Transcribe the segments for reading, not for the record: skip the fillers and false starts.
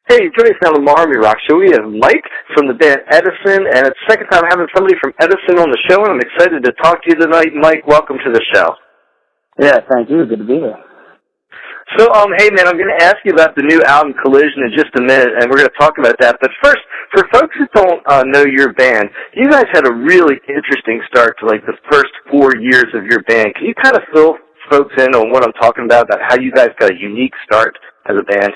Hey, joining us now on the MARR Rock Show, we have Mike from the band Edisun, and it's the second time having somebody from Edisun on the show, and I'm excited to talk to you tonight. Mike, welcome to the show. Yeah, thank you. Good to be here. So, hey man, I'm going to ask you about the new album Collision in just a minute, and we're going to talk about that. But first, for folks who don't know your band, you guys had a really interesting start to like the first 4 years of your band. Can you kind of fill folks in on what I'm talking about how you guys got a unique start as a band?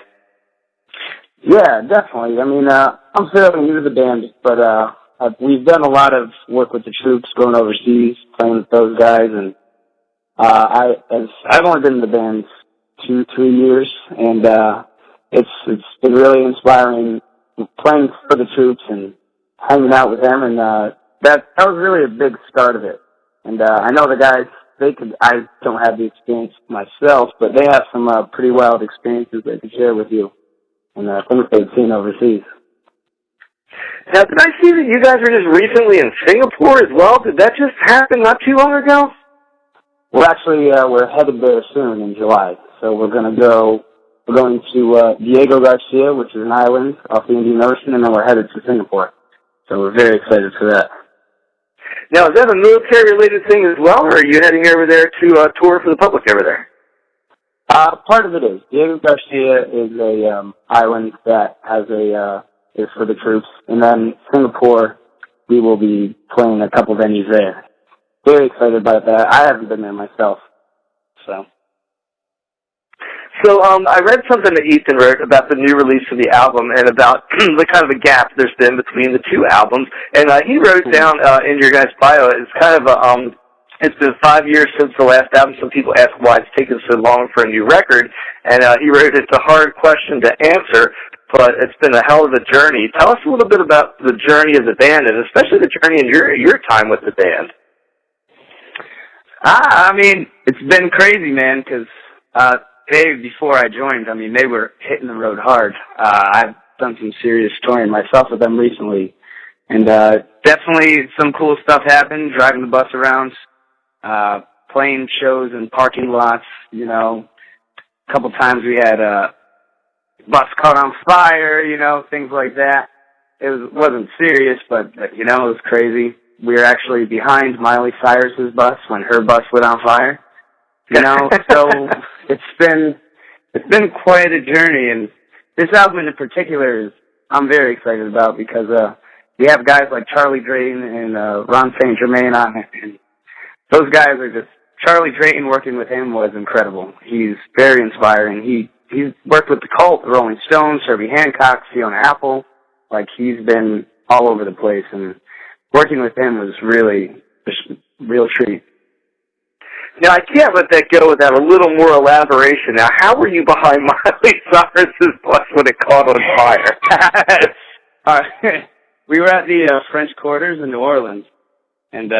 Yeah, definitely. I mean, I'm fairly new to the band, but we've done a lot of work with the troops, going overseas, playing with those guys, and I've only been in the band 2-3 years, and it's been really inspiring playing for the troops and hanging out with them, and that was really a big start of it. And I know the guys, I don't have the experience myself, but they have some pretty wild experiences they can share with you. And things they've seen overseas. Now, did I see that you guys were just recently in Singapore as well? Did that just happen not too long ago? Well, actually, we're headed there soon in July. So we're going to Diego Garcia, which is an island off the Indian Ocean, and then we're headed to Singapore. So we're very excited for that. Now, is that a military-related thing as well, or are you heading over there to tour for the public over there? Part of it is. Diego Garcia is a island that is for the troops, and then Singapore, we will be playing a couple venues there. Very excited about that. I haven't been there myself, so. So I read something that Ethan wrote about the new release of the album and about the kind of a gap there's been between the two albums, and he wrote down in your guys' bio, it's kind of a it's been 5 years since the last album. Some people ask why it's taken so long for a new record. And he wrote, it's a hard question to answer, but it's been a hell of a journey. Tell us a little bit about the journey of the band, and especially the journey in your time with the band. I mean, it's been crazy, man, because before I joined, I mean, they were hitting the road hard. I've done some serious touring myself with them recently. And definitely some cool stuff happened, driving the bus around. Playing shows in parking lots, you know. A couple times we had a bus caught on fire, you know, things like that. It wasn't serious, but you know, it was crazy. We were actually behind Miley Cyrus's bus when her bus lit on fire. You know, so it's been quite a journey, and this album in particular I'm very excited about because we have guys like Charlie Drayton and Ron St. Germain on it, and those guys are just, Charlie Drayton, working with him was incredible. He's very inspiring. He's worked with the Cult, the Rolling Stones, Herbie Hancock, Fiona Apple. Like, he's been all over the place, and working with him was really a real treat. Now, I can't let that go without a little more elaboration. Now, how were you behind Miley Cyrus's bus when it caught on fire? We were at the French Quarters in New Orleans. And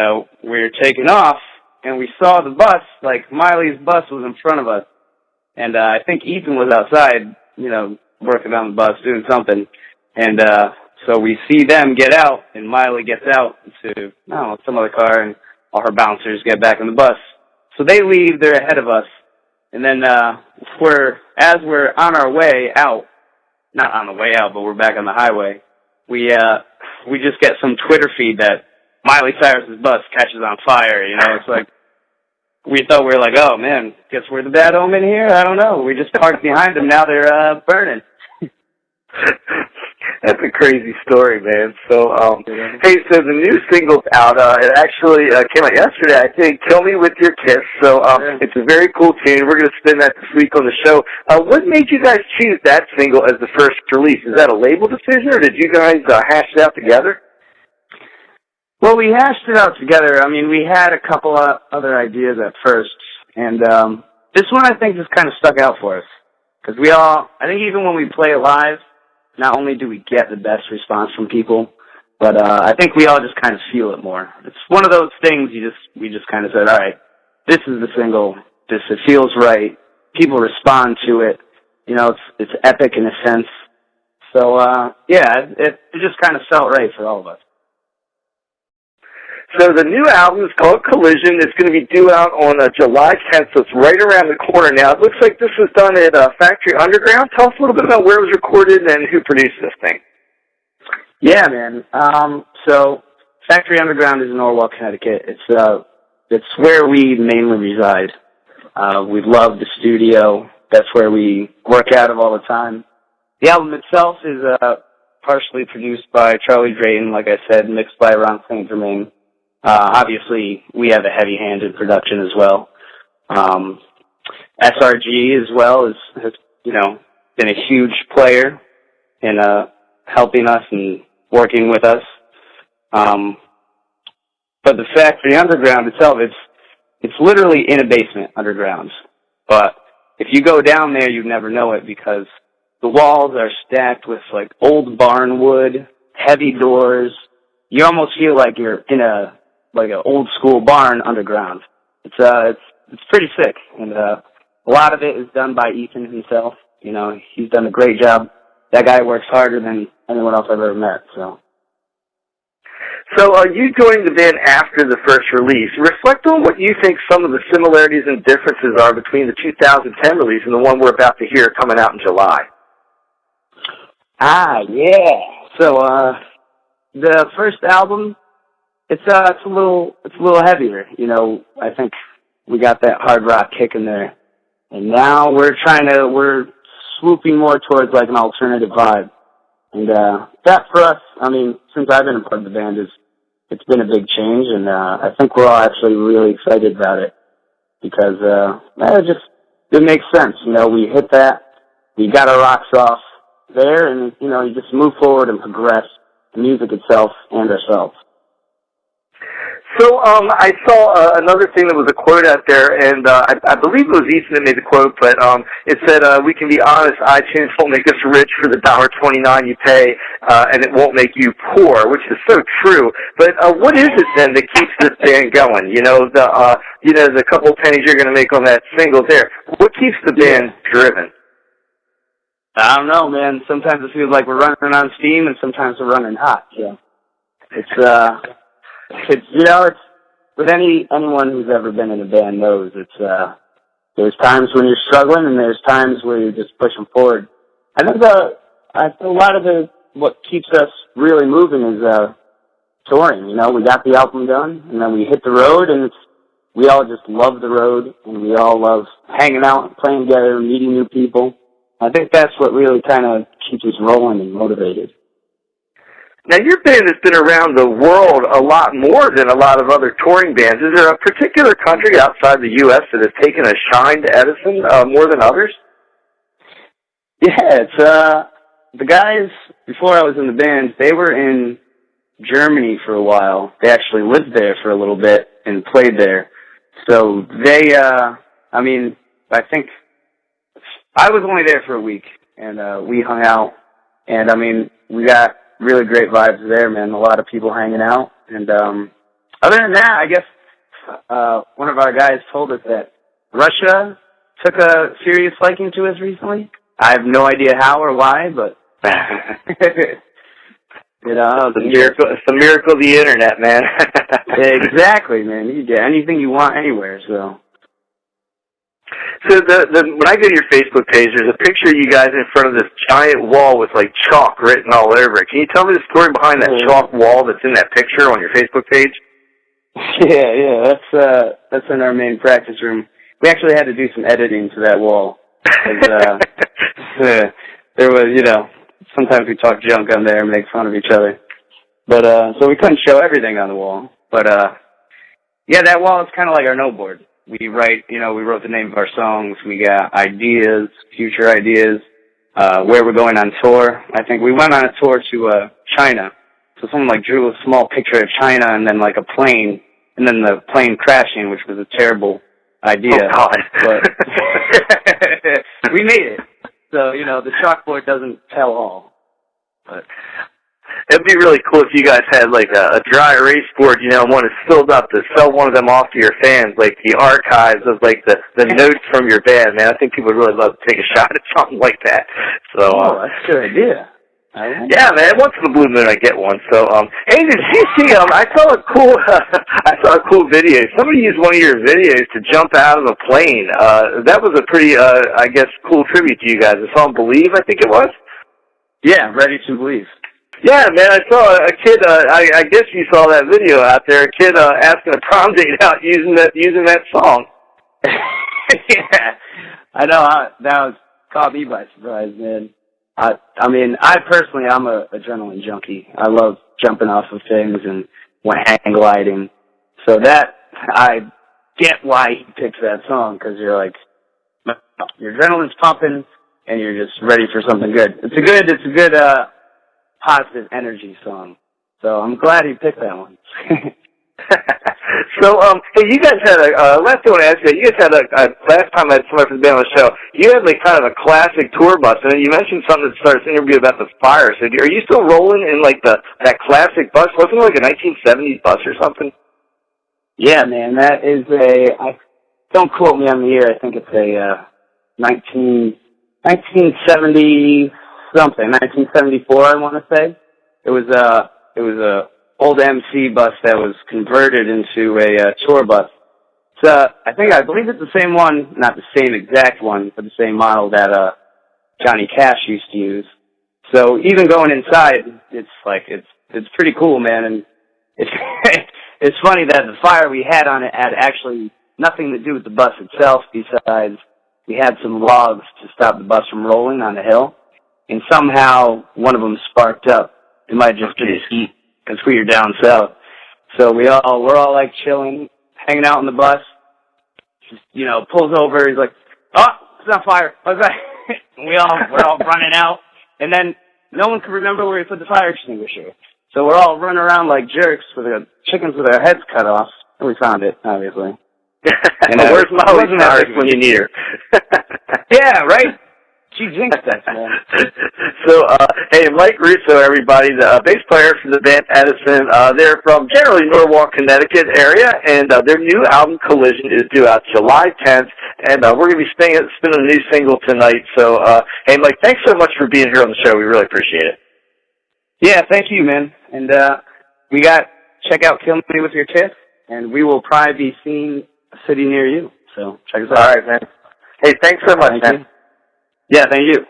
we were taking off, and we saw the bus, like Miley's bus was in front of us. And I think Ethan was outside, you know, working on the bus, doing something. And so we see them get out, and Miley gets out to some other car, and all her bouncers get back in the bus. So they leave, they're ahead of us. And then as we're on our way out, not on the way out, but we're back on the highway, we just get some Twitter feed that Miley Cyrus's bus catches on fire, you know. It's like, we thought we were like, oh man, guess we're the bad omen here? I don't know. We just parked behind them, now they're burning. That's a crazy story, man. So, hey, so the new single's out. It actually came out yesterday, I think, Kill Me With Your Kiss. So it's a very cool tune. We're going to spin that this week on the show. What made you guys choose that single as the first release? Is that a label decision, or did you guys hash it out together? Well, we hashed it out together. I mean, we had a couple of other ideas at first, and this one I think just kind of stuck out for us. Because I think even when we play it live, not only do we get the best response from people, but I think we all just kind of feel it more. It's one of those things we just kind of said, all right, this is the single. It feels right. People respond to it. You know, it's epic in a sense. So, yeah, it just kind of felt right for all of us. So the new album is called Collision. It's going to be due out on July 10th, so it's right around the corner now. It looks like this was done at Factory Underground. Tell us a little bit about where it was recorded and who produced this thing. Yeah, man. So Factory Underground is in Norwalk, Connecticut. It's where we mainly reside. We love the studio. That's where we work out of all the time. The album itself is partially produced by Charlie Drayton, like I said, mixed by Ron St. Germain. Obviously, we have a heavy hand in production as well. SRG as well has been a huge player in helping us and working with us. But the Factory Underground itself, it's literally in a basement underground. But if you go down there, you'd never know it because the walls are stacked with like old barn wood, heavy doors. You almost feel like you're in an old school barn underground. It's pretty sick, and a lot of it is done by Ethan himself. You know, he's done a great job. That guy works harder than anyone else I've ever met. So you joined the band after the first release. Reflect on what you think some of the similarities and differences are between the 2010 release and the one we're about to hear coming out in July. Yeah. So the first album, it's a little heavier. You know, I think we got that hard rock kick in there, and now we're swooping more towards like an alternative vibe. And that for us, I mean, since I've been a part of the band, it's been a big change, and I think we're all actually really excited about it because it makes sense. You know, we hit that, we got our rocks off there, and you just move forward and progress the music itself and ourselves. So I saw another thing that was a quote out there, and I believe it was Ethan that made the quote, but it said, "We can be honest, iTunes won't make us rich for the $1.29 you pay, and it won't make you poor," which is so true. But what is it then that keeps this band going? The couple pennies you're going to make on that single there. What keeps the band driven? I don't know, man. Sometimes it feels like we're running on steam, and sometimes we're running hot. Yeah, it's with anyone who's ever been in a band knows there's times when you're struggling and there's times where you're just pushing forward. I think a lot of what keeps us really moving is touring. You know, we got the album done and then we hit the road, and we all just love the road, and we all love hanging out, playing together, meeting new people. I think that's what really kind of keeps us rolling and motivated. Now, your band has been around the world a lot more than a lot of other touring bands. Is there a particular country outside the U.S. that has taken a shine to Edisun more than others? Yeah, it's the guys, before I was in the band, they were in Germany for a while. They actually lived there for a little bit and played there. So they, I think I was only there for a week, and we hung out, and we got really great vibes there, man. A lot of people hanging out. And other than that, I guess one of our guys told us that Russia took a serious liking to us recently. I have no idea how or why, but it's a miracle of the internet, man. Exactly, man. You get anything you want anywhere, so. So when I go to your Facebook page, there's a picture of you guys in front of this giant wall with like chalk written all over it. Can you tell me the story behind that chalk wall that's in that picture on your Facebook page? Yeah, that's in our main practice room. We actually had to do some editing to that wall. There was, sometimes we talk junk on there and make fun of each other. But so we couldn't show everything on the wall. But that wall is kind of like our note board. We write, we wrote the name of our songs. We got ideas, future ideas, where we're going on tour. I think we went on a tour to China. So someone drew a small picture of China and then a plane, and then the plane crashing, which was a terrible idea. Oh, God. But we made it. So, the chalkboard doesn't tell all. But it'd be really cool if you guys had a dry erase board, one is filled up to sell one of them off to your fans, the archives of the notes from your band, man. I think people would really love to take a shot at something like that. So that's a good idea. Yeah, man. Once in a blue moon, I get one. So, hey, did you see? I saw a cool, video. Somebody used one of your videos to jump out of a plane. That was a pretty, I guess, cool tribute to you guys. The song "Believe," I think it was. Yeah, Ready to Believe. Yeah, man. I saw a kid. I guess you saw that video out there. A kid asking a prom date out using that song. Yeah, I know. That was caught me by surprise, man. I mean, I personally, I'm a adrenaline junkie. I love jumping off of things and hang gliding. So that, I get why he picks that song, because you're like, your adrenaline's pumping and you're just ready for something good. It's a good, positive energy song. So I'm glad he picked that one. So, hey, you guys had last thing I want to ask you, you guys had last time I had somebody from the band on the show, you had like kind of a classic tour bus, and then you mentioned something that started this interview about the fire. So are you still rolling in like that classic bus? Wasn't it like a 1970s bus or something? Yeah, man, that is don't quote me on the year, I think it's a 1970 something, 1974 I want to say. It was a old MC bus that was converted into a tour bus. So I believe it's the same one, not the same exact one, but the same model that Johnny Cash used to use. So even going inside, it's pretty cool, man. And it's it's funny that the fire we had on it had actually nothing to do with the bus itself, besides we had some logs to stop the bus from rolling on the hill, and somehow one of them sparked up. It might just be the heat, because we were down south. So we're all like chilling, hanging out on the bus. Just, pulls over. He's like, "Oh, it's on fire." What's that? We're all running out, and then no one can remember where we put the fire extinguisher. So we're all running around like jerks with our chickens with our heads cut off, and we found it, obviously. And where's Molly when you need her? Yeah, right. She jinxed that, man. So, hey, Mike Russo, everybody, the bass player for the band Edisun. They're from generally Norwalk, Connecticut area, and their new album, Collision, is due out July 10th, and we're going to be spinning a new single tonight. So, hey, Mike, thanks so much for being here on the show. We really appreciate it. Yeah, thank you, man. And check out Kill Me With Your Kiss, and we will probably be seeing a city near you. So check us out. All right, man. Hey, thanks so much, man. Yeah, thank you.